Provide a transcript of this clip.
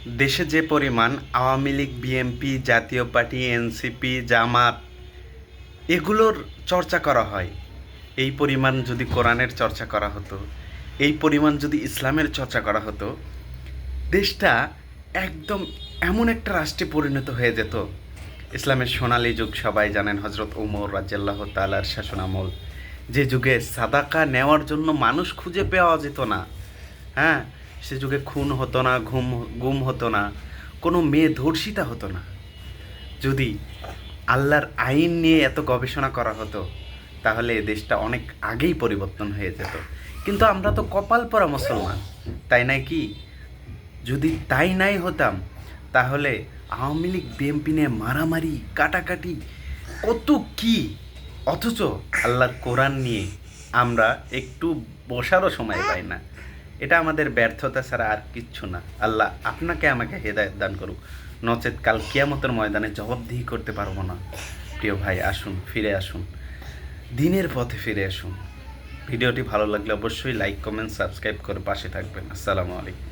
দেশে যে পরিমাণ আওয়ামী লীগ, বিএনপি, জাতীয় পার্টি, এনসিপি, জামাত এগুলোর চর্চা করা হয়, এই পরিমাণ যদি কোরআনের চর্চা করা হতো, এই পরিমাণ যদি ইসলামের চর্চা করা হতো, দেশটা একদম এমন একটা রাষ্ট্রে পরিণত হয়ে যেত। ইসলামের সোনালী যুগ সবাই জানেন, হজরত উমর রাদিয়াল্লাহু তাআলার শাসনামল, যে যুগে সাদাকা নেওয়ার জন্য মানুষ খুঁজে পাওয়া যেত না। হ্যাঁ, সে যুগে খুন হতো না, গুম হতো না, কোনো মেয়ে ধর্ষিতা হতো না। যদি আল্লাহর আইন নিয়ে এত গবেষণা করা হতো, তাহলে এ দেশটা অনেক আগেই পরিবর্তন হয়ে যেত। কিন্তু আমরা তো কপাল পরা মুসলমান, তাই নাই কি? যদি তাই নাই হতাম, তাহলে আওয়ামী লীগ বিএনপি নিয়ে মারামারি, কাটাকাটি কত কি! অথচ আল্লাহর কোরআন নিয়ে আমরা একটু বসারও সময় পাই না। এটা আমাদের ব্যর্থতা ছাড়া আর কিচ্ছু না। আল্লাহ আপনাকে আমাকে হেদায়েত দান করুক, নচেত কাল কিয়ামতের ময়দানে জবাবদিহি করতে পারবো না। প্রিয় ভাই, আসুন, ফিরে আসুন, দিনের পথে ফিরে আসুন। ভিডিওটি ভালো লাগলে অবশ্যই লাইক, কমেন্ট, সাবস্ক্রাইব করে পাশে থাকবেন। আসসালামু আলাইকুম।